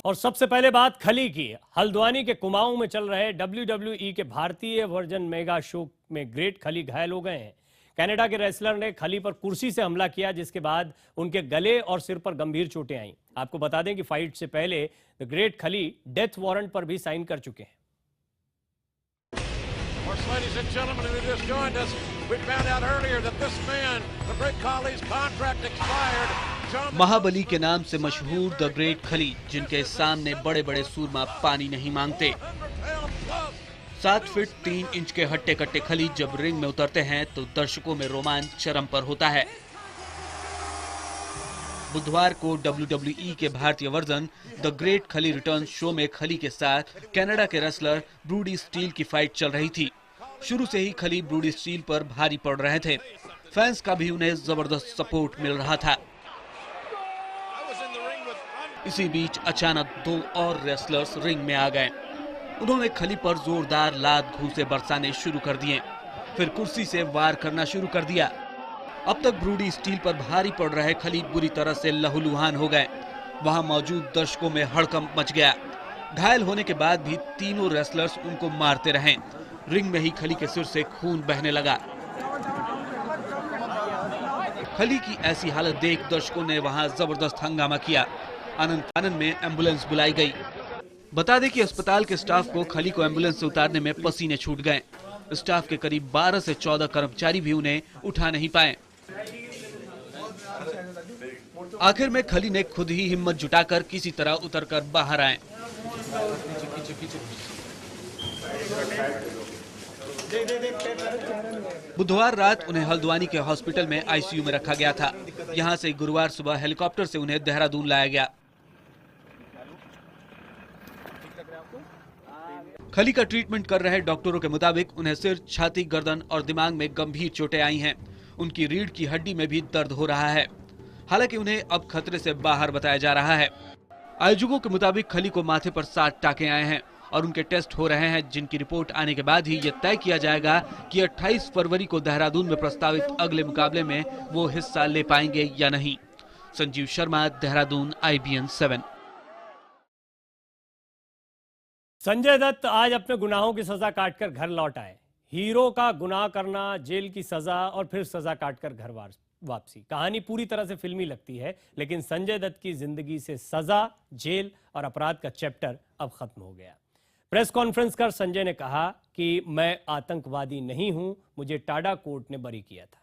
और सबसे पहले बात खली की। हल्द्वानी के कुमाऊं में चल रहे WWE के भारतीय वर्जन मेगा शो में ग्रेट खली घायल हो गए हैं। कनाडा के रेसलर ने खली पर कुर्सी से हमला किया, जिसके बाद उनके गले और सिर पर गंभीर चोटें आईं। आपको बता दें कि फाइट से पहले द ग्रेट खली डेथ वारंट पर भी साइन कर चुके हैं। Ladies and gentlemen who just joined us, we found out earlier that this man, the Great Khali's contract expired. महाबली के नाम से मशहूर द ग्रेट खली, जिनके सामने बड़े बड़े सूरमा पानी नहीं मांगते। 7 फीट 3 इंच के हट्टे कट्टे खली जब रिंग में उतरते हैं तो दर्शकों में रोमांच चरम पर होता है। बुधवार को WWE के भारतीय वर्जन द ग्रेट खली रिटर्न शो में खली के साथ कनाडा के रेसलर ब्रूडी स्टील की फाइट चल रही थी। शुरू से ही खली ब्रूडी स्टील पर भारी पड़ रहे थे। फैंस का भी उन्हें जबरदस्त सपोर्ट मिल रहा था। इसी बीच अचानक 2 और रेसलर्स रिंग में आ गए। उन्होंने खली पर जोरदार लात घूंसे बरसाने शुरू कर दिए, फिर कुर्सी से वार करना शुरू कर दिया। अब तक ब्रूडी स्टील पर भारी पड़ रहे खली बुरी तरह से लहूलुहान हो गए। वहां मौजूद दर्शकों में हड़कंप मच गया। घायल होने के बाद भी तीनों रेसलर्स उनको मारते रहे। रिंग में ही खली के सिर से खून बहने लगा। खली की ऐसी हालत देख दर्शकों ने वहां जबरदस्त हंगामा किया। आनंद में एम्बुलेंस बुलाई गई। बता दें कि अस्पताल के स्टाफ को खली को एम्बुलेंस से उतारने में पसीने छूट गए। स्टाफ के करीब 12 से 14 कर्मचारी भी उन्हें उठा नहीं पाए। आखिर में खली ने खुद ही हिम्मत जुटाकर किसी तरह उतरकर बाहर आए। बुधवार रात उन्हें हल्द्वानी के हॉस्पिटल में आईसीयू में रखा गया था। यहां से गुरुवार सुबह हेलीकॉप्टर से उन्हें देहरादून लाया गया। खली का ट्रीटमेंट कर रहे डॉक्टरों के मुताबिक उन्हें सिर, छाती, गर्दन और दिमाग में गंभीर चोटें आई हैं। उनकी रीढ़ की हड्डी में भी दर्द हो रहा है। हालांकि उन्हें अब खतरे से बाहर बताया जा रहा है। आयोजकों के मुताबिक खली को माथे पर 7 टाके आए हैं और उनके टेस्ट हो रहे हैं, जिनकी रिपोर्ट आने के बाद ही यह तय किया जाएगा कि 28 फरवरी को देहरादून में प्रस्तावित अगले मुकाबले में वो हिस्सा ले पाएंगे या नहीं। संजीव शर्मा, देहरादून, IBN 7। संजय दत्त आज अपने गुनाहों की सजा काटकर घर लौट आए। हीरो का गुनाह करना, जेल की सजा और फिर सजा काटकर घर वापसी। कहानी पूरी तरह से फिल्मी लगती है, लेकिन संजय दत्त की जिंदगी से सजा, जेल और अपराध का चैप्टर अब खत्म हो गया। प्रेस कॉन्फ्रेंस कर संजय ने कहा कि मैं आतंकवादी नहीं हूं, मुझे टाडा कोर्ट ने बरी किया था।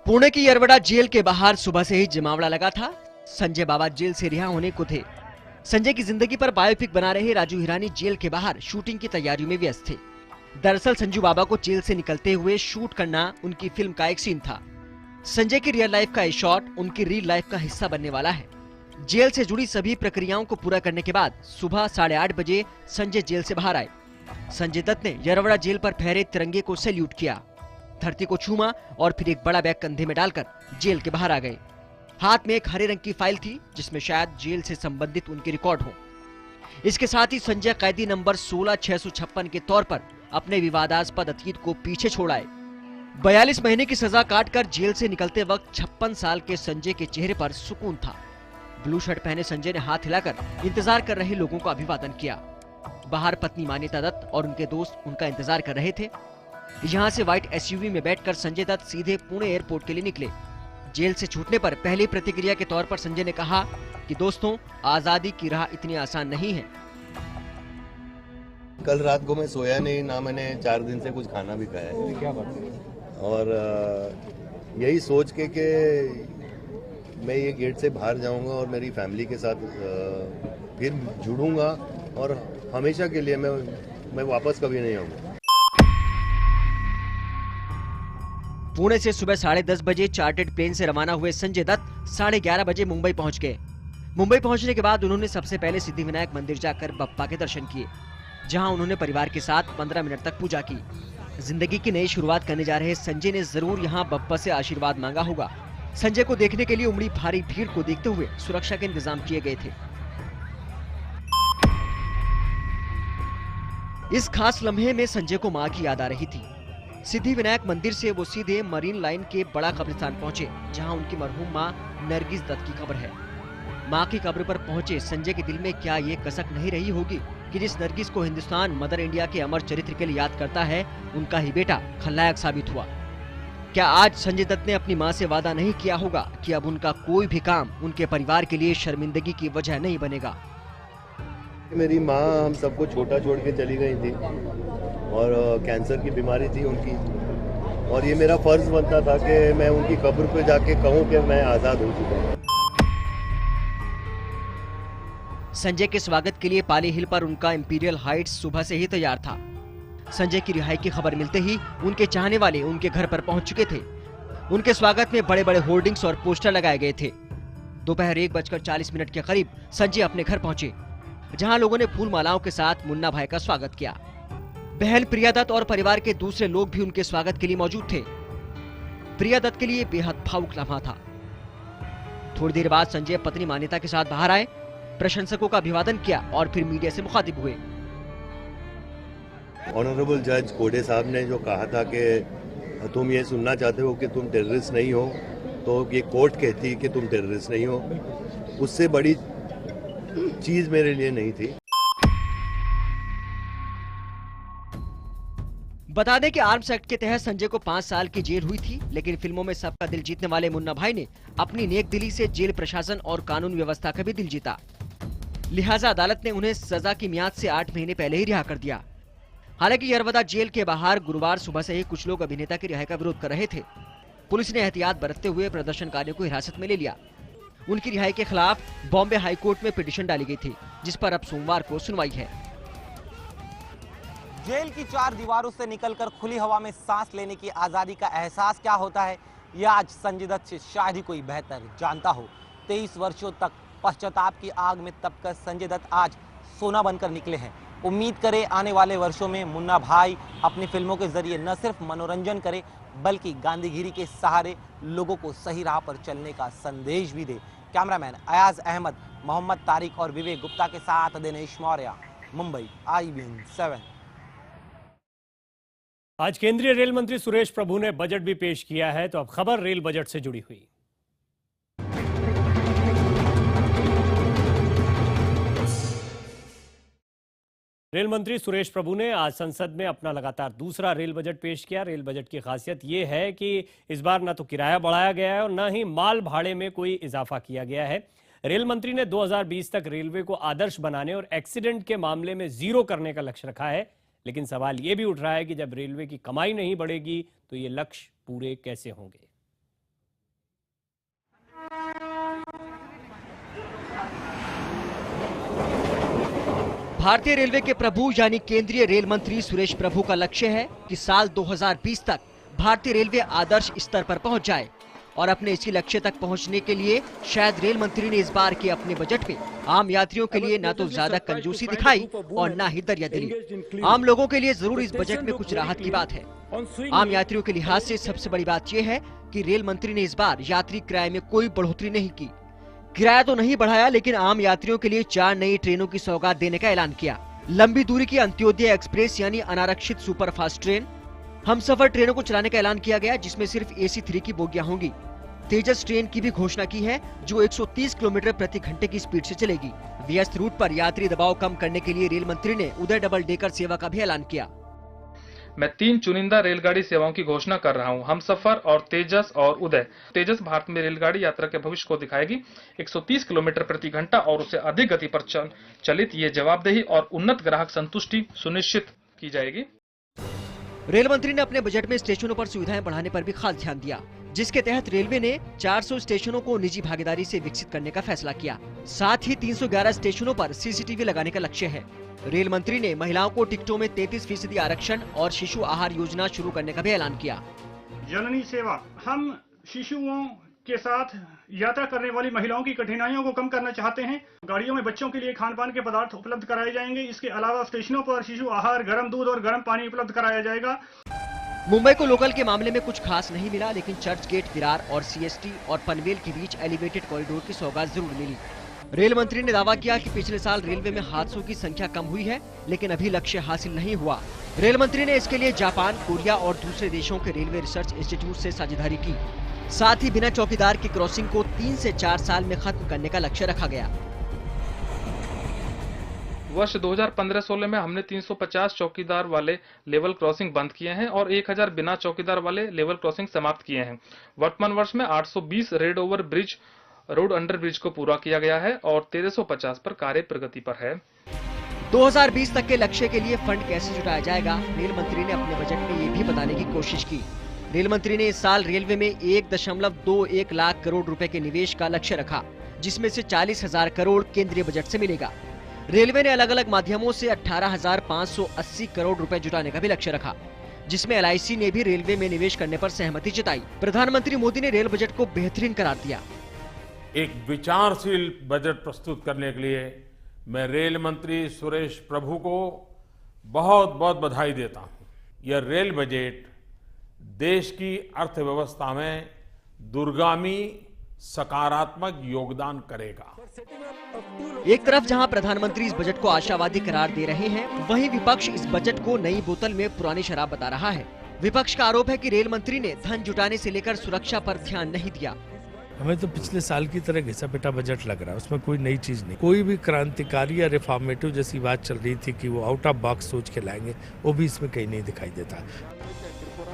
पुणे की यरवड़ा जेल के बाहर सुबह से ही जमावड़ा लगा था। संजय बाबा जेल से रिहा होने को थे। संजय की जिंदगी पर बायोपिक बना रहे राजू हिरानी जेल के बाहर शूटिंग की तैयारियों में व्यस्त थे। दरअसल संजू बाबा को जेल से निकलते हुए शूट करना उनकी फिल्म का एक सीन था। संजय की रियल लाइफ का ये शॉट उनकी रियल लाइफ का हिस्सा बनने वाला है। जेल से जुड़ी सभी प्रक्रियाओं को पूरा करने के बाद सुबह 8:30 बजे संजय जेल से बाहर आए। संजय दत्त ने यरवड़ा जेल पर फहरे तिरंगे को सैल्यूट किया, धरती को छूमा और फिर एक बड़ा बैग कंधे में डालकर जेल के बाहर आ गए। हाथ में एक हरे रंग की फाइल थी, जिसमें शायद जेल से संबंधित उनके रिकॉर्ड हो। इसके साथ ही संजय कैदी नंबर 16656 के तौर पर अपने विवादास्पद अतीत को पीछे छोड़ आए। 42 महीने की सजा काटकर जेल से निकलते वक्त 56 साल के संजय के चेहरे पर सुकून था। ब्लू शर्ट पहने संजय ने हाथ हिलाकर इंतजार कर रहे लोगों का अभिवादन किया। बाहर पत्नी मान्यता दत्त और उनके दोस्त उनका इंतजार कर रहे थे। यहाँ से व्हाइट SUV में बैठकर संजय दत्त सीधे पुणे एयरपोर्ट के लिए निकले। जेल से छूटने पर पहली प्रतिक्रिया के तौर पर संजय ने कहा कि दोस्तों, आजादी की राह इतनी आसान नहीं है। कल रात को मैं सोया नहीं, ना मैंने 4 दिन से कुछ खाना भी खाया है। क्या बात? और यही सोच के कि मैं ये गेट से बाहर जाऊंगा और मेरी फैमिली के साथ फिर जुड़ूंगा और हमेशा के लिए मैं वापस कभी नहीं आऊंगा। पुणे से सुबह 10:30 बजे चार्टर्ड प्लेन से रवाना हुए संजय दत्त 11:30 बजे मुंबई पहुंच गए। मुंबई पहुंचने के बाद उन्होंने सबसे पहले सिद्धिविनायक मंदिर जाकर बप्पा के दर्शन किए, जहां उन्होंने परिवार के साथ 15 मिनट तक पूजा की। जिंदगी की नई शुरुआत करने जा रहे संजय ने जरूर यहां बप्पा से आशीर्वाद मांगा होगा। संजय को देखने के लिए उमड़ी भारी भीड़ को देखते हुए सुरक्षा के इंतजाम किए गए थे। इस खास लम्हे में संजय को मां की याद आ रही थी। सिद्धिविनायक मंदिर से वो सीधे मरीन लाइन के बड़ा कब्रिस्तान पहुंचे, जहां उनकी मरहूम मां नरगिस दत्त की कब्र है। मां की कब्र पर पहुंचे संजय के दिल में क्या ये कसक नहीं रही होगी कि जिस नरगिस को हिंदुस्तान मदर इंडिया के अमर चरित्र के लिए याद करता है, उनका ही बेटा खलनायक साबित हुआ। क्या आज संजय दत्त ने अपनी मां से वादा नहीं किया होगा कि अब उनका कोई भी काम उनके परिवार के लिए शर्मिंदगी की वजह नहीं बनेगा? मेरी माँ हम सबको छोटा छोड़ के चली गई थी और कैंसर की बीमारी थी उनकी, और ये मेरा फर्ज बनता था कि मैं उनकी कब्र पे जाके कहूँ कि मैं आज़ाद हो चुका हूँ। संजय के स्वागत के लिए पाली हिल पर उनका इंपीरियल हाइट्स सुबह से ही तैयार था। संजय की रिहाई की खबर मिलते ही उनके चाहने वाले उनके घर पर पहुंच चुके थे। उनके स्वागत में बड़े बड़े होर्डिंग्स और पोस्टर लगाए गए थे। दोपहर 1:40 के करीब संजय अपने घर पहुंचे, जहां लोगों ने फूल मालाओं के साथ मुन्ना भाई का स्वागत किया। बहन प्रिया दत्त और परिवार के दूसरे लोग भी उनके स्वागत के लिए मौजूद थे। प्रिया दत्त के लिए बेहद भावुक लम्हा था। थोड़ी देर बाद संजय पत्नी मान्यता के साथ बाहर आए, प्रशंसकों का अभिवादन किया और फिर मीडिया से मुखातिब हुए। ऑनरेबल जज कोडे साहब ने जो कहा था कि तुम ये सुनना चाहते हो कि तुम टेररिस्ट नहीं हो, तो ये कोर्ट कहती है कि तुम टेररिस्ट नहीं हो, उससे बड़ी चीज मेरे लिए नहीं थी। बता दें कि आर्म्स एक्ट के तहत संजय को 5 साल की जेल हुई थी, लेकिन फिल्मों में सबका दिल जीतने वाले मुन्ना भाई ने अपनी नेक दिली से जेल प्रशासन और कानून व्यवस्था का भी दिल जीता। लिहाजा अदालत ने उन्हें सजा की मियाद से 8 महीने पहले ही रिहा कर दिया। हालांकि यरवदा जेल के बाहर गुरुवार सुबह से ही कुछ लोग अभिनेता की रिहाई का विरोध कर रहे थे। पुलिस ने एहतियात बरतते हुए प्रदर्शनकारियों को हिरासत में ले लिया। उनकी रिहाई के खिलाफ बॉम्बे हाई कोर्ट में पिटीशन डाली गई थी, जिस पर अब सोमवार को सुनवाई है। जेल की 4 दीवारों से निकलकर खुली हवा में सांस लेने की आजादी का एहसास क्या होता है, यह आज संजय दत्त से शायद ही कोई बेहतर जानता हो। 23 वर्षों तक पश्चाताप की आग में तपकर संजय दत्त आज सोना बनकर निकले हैं। उम्मीद करें आने वाले वर्षों में मुन्ना भाई अपनी फिल्मों के जरिए न सिर्फ मनोरंजन करे, बल्कि गांधीगिरी के सहारे लोगों को सही राह पर चलने का संदेश भी दे। कैमरामैन अयाज अहमद, मोहम्मद तारिक और विवेक गुप्ता के साथ दिनेश मौर्य, मुंबई, IBN 7। आज केंद्रीय रेल मंत्री सुरेश प्रभु ने बजट भी पेश किया है, तो अब खबर रेल बजट से जुड़ी हुई। रेल मंत्री सुरेश प्रभु ने आज संसद में अपना लगातार दूसरा रेल बजट पेश किया। रेल बजट की खासियत यह है कि इस बार न तो किराया बढ़ाया गया है और न ही माल भाड़े में कोई इजाफा किया गया है। रेल मंत्री ने 2020 तक रेलवे को आदर्श बनाने और एक्सीडेंट के मामले में जीरो करने का लक्ष्य रखा है। लेकिन सवाल यह भी उठ रहा है कि जब रेलवे की कमाई नहीं बढ़ेगी तो ये लक्ष्य पूरे कैसे होंगे। भारतीय रेलवे के प्रभु यानी केंद्रीय रेल मंत्री सुरेश प्रभु का लक्ष्य है कि साल 2020 तक भारतीय रेलवे आदर्श स्तर पर पहुंच जाए और अपने इसी लक्ष्य तक पहुंचने के लिए शायद रेल मंत्री ने इस बार के अपने बजट में आम यात्रियों के लिए न तो ज्यादा कंजूसी दिखाई और न ही दरियादिली। आम लोगों के लिए जरूर इस बजट में कुछ राहत की बात है। आम यात्रियों के लिहाज से सबसे बड़ी बात यह है कि रेल मंत्री ने इस बार यात्री किराए में कोई बढ़ोतरी नहीं की। किराया तो नहीं बढ़ाया, लेकिन आम यात्रियों के लिए 4 नई ट्रेनों की सौगात देने का ऐलान किया। लंबी दूरी की अंत्योदय एक्सप्रेस यानी अनारक्षित सुपरफास्ट ट्रेन, हमसफर ट्रेनों को चलाने का ऐलान किया गया, जिसमें सिर्फ AC 3 की बोगियां होंगी। तेजस ट्रेन की भी घोषणा की है, जो 130 किलोमीटर प्रति घंटे की स्पीड से चलेगी। व्यस्त रूट पर यात्री दबाव कम करने के लिए रेल मंत्री ने उदय डबल डेकर सेवा का भी ऐलान किया। मैं 3 चुनिंदा रेलगाड़ी सेवाओं की घोषणा कर रहा हूं, हमसफर और तेजस और उदय। तेजस भारत में रेलगाड़ी यात्रा के भविष्य को दिखाएगी। 130 किलोमीटर प्रति घंटा और उससे अधिक गति पर चलित ये जवाबदेही और उन्नत ग्राहक संतुष्टि सुनिश्चित की जाएगी। रेल मंत्री ने अपने बजट में स्टेशनों पर सुविधाएं बढ़ाने पर भी खास ध्यान दिया, जिसके तहत रेलवे ने 400 स्टेशनों को निजी भागीदारी से विकसित करने का फैसला किया। साथ ही 311 स्टेशनों पर CCTV लगाने का लक्ष्य है। रेल मंत्री ने महिलाओं को टिकटों में 33% आरक्षण और शिशु आहार योजना शुरू करने का भी ऐलान किया। जननी सेवा, हम शिशुओं के साथ यात्रा करने वाली महिलाओं की कठिनाइयों को कम करना चाहते हैं। गाड़ियों में बच्चों के लिए खान पान के पदार्थ उपलब्ध कराए जाएंगे। इसके अलावा स्टेशनों पर शिशु आहार, गर्म दूध और गर्म पानी उपलब्ध कराया जाएगा। मुंबई को लोकल के मामले में कुछ खास नहीं मिला, लेकिन चर्च गेट, विरार और CST और पनवेल के बीच एलिवेटेड कॉरिडोर की सौगात जरूर मिली। रेल मंत्री ने दावा किया कि पिछले साल रेलवे में हादसों की संख्या कम हुई है, लेकिन अभी लक्ष्य हासिल नहीं हुआ। रेल मंत्री ने इसके लिए जापान, कोरिया और दूसरे देशों के रेलवे रिसर्च इंस्टीट्यूट से साझेदारी की। साथ ही बिना चौकीदार की क्रॉसिंग को 3 से 4 साल में खत्म करने का लक्ष्य रखा गया। वर्ष 2015-16 में हमने 350 चौकीदार वाले लेवल क्रॉसिंग बंद किए हैं और 1000 बिना चौकीदार वाले लेवल क्रॉसिंग समाप्त किए हैं। वर्तमान वर्ष में 820 red over bridge, road under bridge को पूरा किया गया है और 1350 पर कार्य प्रगति पर है। 2020 तक के लक्ष्य के लिए फंड कैसे जुटाया जाएगा, रेल मंत्री ने अपने बजट में ये भी बताने की कोशिश की। रेल मंत्री ने इस साल रेलवे में 1.21 लाख करोड़ रुपए के निवेश का लक्ष्य रखा, जिसमें से 40,000 करोड़ केंद्रीय बजट से मिलेगा। रेलवे ने अलग अलग माध्यमों से 18,580 करोड़ रुपए जुटाने का भी लक्ष्य रखा, जिसमें LIC ने भी रेलवे में निवेश करने पर सहमति जताई। प्रधानमंत्री मोदी ने रेल बजट को बेहतरीन करार दिया। एक विचारशील बजट प्रस्तुत करने के लिए मैं रेल मंत्री सुरेश प्रभु को बहुत बहुत बधाई देता हूं। यह रेल बजट देश की अर्थव्यवस्था में दूरगामी सकारात्मक योगदान करेगा। एक तरफ जहां प्रधानमंत्री इस बजट को आशावादी करार दे रहे हैं, वहीं विपक्ष इस बजट को नई बोतल में पुरानी शराब बता रहा है। विपक्ष का आरोप है कि रेल मंत्री ने धन जुटाने से लेकर सुरक्षा पर ध्यान नहीं दिया। हमें तो पिछले साल की तरह घिसा पिटा बजट लग रहा है, उसमें कोई नई चीज नहीं, कोई भी क्रांतिकारी या रिफॉर्मेटिव जैसी बात चल रही थी कि वो आउट ऑफ बॉक्स सोच के लाएंगे, वो भी इसमें कहीं नहीं दिखाई देता।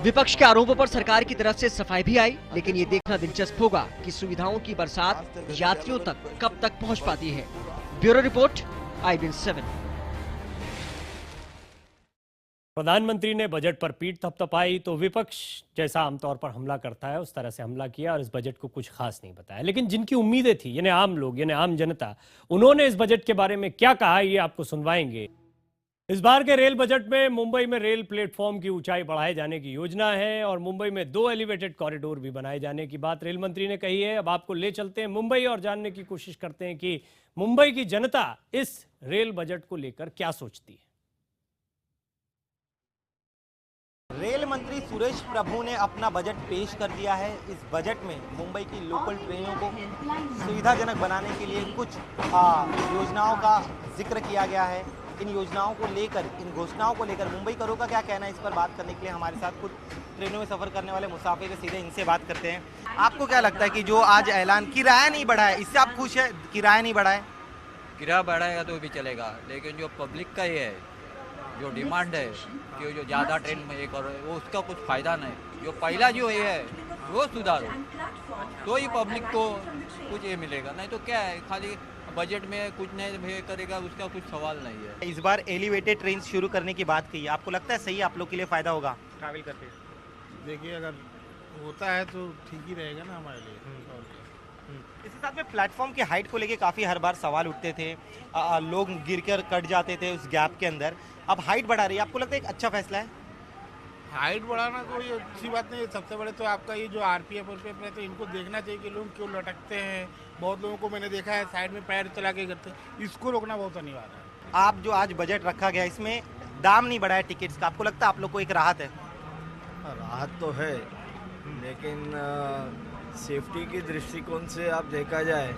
विपक्ष के आरोपों पर सरकार की तरफ से सफाई भी आई, लेकिन ये देखना दिलचस्प होगा कि सुविधाओं की बरसात यात्रियों तक कब तक पहुंच पाती है। Bureau report, IBN 7। प्रधानमंत्री ने बजट पर पीठ थपथपाई तो विपक्ष जैसा आमतौर पर हमला करता है उस तरह से हमला किया और इस बजट को कुछ खास नहीं बताया। लेकिन जिनकी उम्मीदें थी, यानी आम लोग, यानी आम जनता, उन्होंने इस बजट के बारे में क्या कहा, ये आपको सुनवाएंगे। इस बार के रेल बजट में मुंबई में रेल प्लेटफॉर्म की ऊंचाई बढ़ाए जाने की योजना है और मुंबई में 2 एलिवेटेड कॉरिडोर भी बनाए जाने की बात रेल मंत्री ने कही है। अब आपको ले चलते हैं मुंबई और जानने की कोशिश करते हैं कि मुंबई की जनता इस रेल बजट को लेकर क्या सोचती है। रेल मंत्री सुरेश प्रभु ने अपना बजट पेश कर दिया है। इस बजट में मुंबई की लोकल ट्रेनों को सुविधाजनक बनाने के लिए कुछ योजनाओं का जिक्र किया गया है। इन योजनाओं को लेकर, इन घोषणाओं को लेकर मुंबई करों का क्या कहना है, इस पर बात करने के लिए हमारे साथ खुद ट्रेनों में सफर करने वाले मुसाफिर है, सीधे इनसे बात करते हैं। आपको क्या लगता है कि जो आज ऐलान, किराया नहीं बढ़ा है, इससे आप खुश है? किराया नहीं बढ़ा है? किराया बढ़ाएगा तो भी चलेगा, लेकिन जो पब्लिक का ये है, जो डिमांड है कि जो ज़्यादा ट्रेन में ये करो, वो उसका कुछ फ़ायदा नहीं। जो पहला जो ये है वो सुधारो तो ही पब्लिक को कुछ ये मिलेगा, नहीं तो क्या है, खाली बजट में कुछ नहीं करेगा, उसका कुछ सवाल नहीं है। इस बार एलिवेटेड ट्रेन शुरू करने की बात की है, आपको लगता है सही आप लोग के लिए फ़ायदा होगा ट्रैवल करके? देखिए, अगर होता है तो ठीक ही रहेगा ना हमारे लिए। इसी साथ में प्लेटफॉर्म की हाइट को लेके काफ़ी हर बार सवाल उठते थे, लोग गिरकर कट जाते थे उस गैप के अंदर। अब हाइट बढ़ा रही है, आपको लगता है एक अच्छा फैसला है? हाइट बढ़ाना कोई अच्छी बात नहीं है। सबसे बड़े तो आपका ये जो RPF है, तो इनको देखना चाहिए कि लोग क्यों लटकते हैं। बहुत लोगों को मैंने देखा है साइड में पैर चला के करते, इसको रोकना बहुत अनिवार्य है। आप जो आज बजट रखा गया, इसमें दाम नहीं बढ़ा है टिकट्स का, आपको लगता है आप लोग को एक राहत है? राहत तो है, लेकिन सेफ्टी की दृष्टिकोण से आप देखा जाए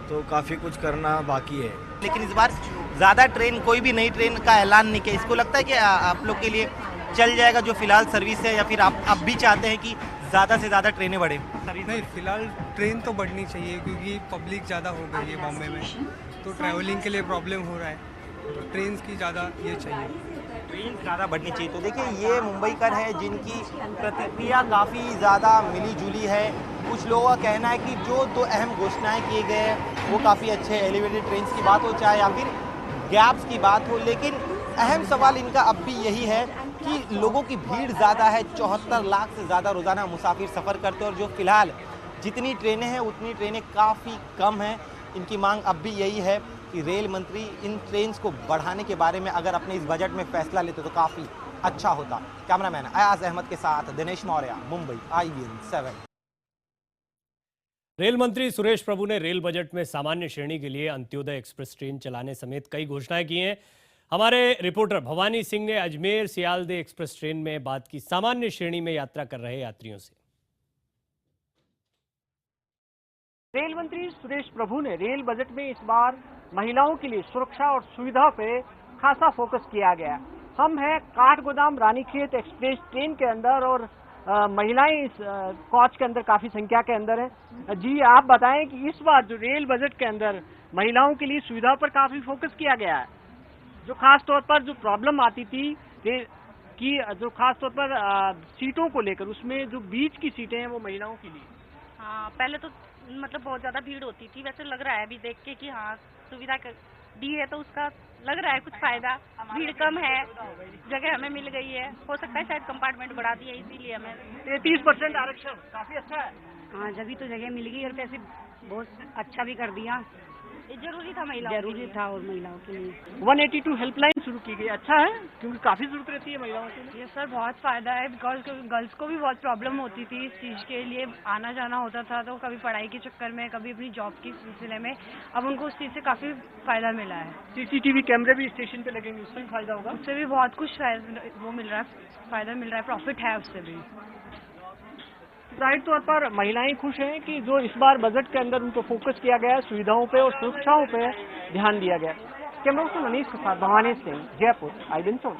तो काफ़ी कुछ करना बाकी है। लेकिन इस बार ज़्यादा ट्रेन, कोई भी नई ट्रेन का ऐलान नहीं किया, इसको लगता है कि आप लोग के लिए चल जाएगा जो फिलहाल सर्विस है, या फिर आप भी चाहते हैं कि ज़्यादा से ज़्यादा ट्रेनें बढ़े? नहीं, फिलहाल ट्रेन तो बढ़नी चाहिए क्योंकि पब्लिक ज़्यादा हो गई है बॉम्बे में, तो ट्रैवलिंग के लिए प्रॉब्लम हो रहा है, तो ट्रेन की ज़्यादा ये चाहिए, ट्रेन ज़्यादा बढ़नी चाहिए। तो देखिए, ये मुंबईकर है जिनकी प्रतिक्रिया काफ़ी ज़्यादा मिली जुली है। कुछ लोगों का कहना है कि जो 2 अहम घोषणाएं किए गए हैं वो काफ़ी अच्छे, एलिवेटेड ट्रेन की बात हो चाहे या फिर गैप्स की बात हो, लेकिन अहम सवाल इनका अब भी यही है कि लोगों की भीड़ ज़्यादा है। 74 लाख से ज़्यादा रोज़ाना मुसाफिर सफ़र करते हैं और जो फिलहाल जितनी ट्रेनें हैं उतनी ट्रेनें काफ़ी कम हैं। इनकी मांग अब भी यही है कि रेल मंत्री इन ट्रेन को बढ़ाने के बारे में अगर अपने इस बजट में फैसला लेते तो काफ़ी अच्छा होता। कैमरामैन अयाज अहमद के साथ दिनेश मौर्य, मुंबई, IBN 7। रेल मंत्री सुरेश प्रभु ने रेल बजट में सामान्य श्रेणी के लिए अंत्योदय एक्सप्रेस ट्रेन चलाने समेत कई घोषणाएं की हैं। हमारे रिपोर्टर भवानी सिंह ने अजमेर सियालदे एक्सप्रेस ट्रेन में बात की सामान्य श्रेणी में यात्रा कर रहे यात्रियों से। रेल मंत्री सुरेश प्रभु ने रेल बजट में इस बार महिलाओं के लिए सुरक्षा और सुविधा पे खासा फोकस किया गया। हम हैं काठगोदाम रानीखेत एक्सप्रेस ट्रेन के अंदर और महिलाएं इस कोच के अंदर काफी संख्या के अंदर हैं। जी आप बताएं कि इस बार जो रेल बजट के अंदर महिलाओं के लिए सुविधा पर काफी फोकस किया गया है, जो खास तौर पर जो प्रॉब्लम आती थी कि जो खास तौर पर सीटों को लेकर, उसमें जो बीच की सीटें हैं वो महिलाओं के लिए। हाँ, पहले तो मतलब बहुत ज्यादा भीड़ होती थी, वैसे लग रहा है अभी देख के कि हाँ सुविधा दी है तो उसका लग रहा है कुछ फायदा, भीड़ कम है, जगह हमें मिल गई है, हो सकता है शायद कंपार्टमेंट बढ़ा दिया इसीलिए हमें 33% आरक्षण काफी अच्छा है। हाँ, जब तो जगह मिल गई और पैसे बहुत अच्छा भी कर दिया, ये जरूरी था महिलाओं जरूरी था और महिलाओं के लिए 182 हेल्पलाइन शुरू की गई, अच्छा है क्योंकि काफी जरूरत रहती है महिलाओं के लिए। ये सर बहुत फायदा है, बिकॉज गर्ल्स को भी बहुत प्रॉब्लम होती थी इस चीज के लिए, आना जाना होता था तो कभी पढ़ाई के चक्कर में, कभी अपनी जॉब के सिलसिले में, अब उनको उस चीज से काफी फायदा मिला है। CCTV कैमरे भी स्टेशन पे लगेंगे, उससे भी फायदा होगा। उससे भी बहुत कुछ वो मिल रहा है, फायदा मिल रहा है, प्रॉफिट है उससे भी। जाहिर तौर पर महिलाएं खुश हैं कि जो इस बार बजट के अंदर उनको फोकस किया गया है, सुविधाओं पे और सुरक्षाओं पे ध्यान दिया गया। कैमरा पर्सन मनीष के साथ भवानी सिंह, जयपुर, IBN सोन।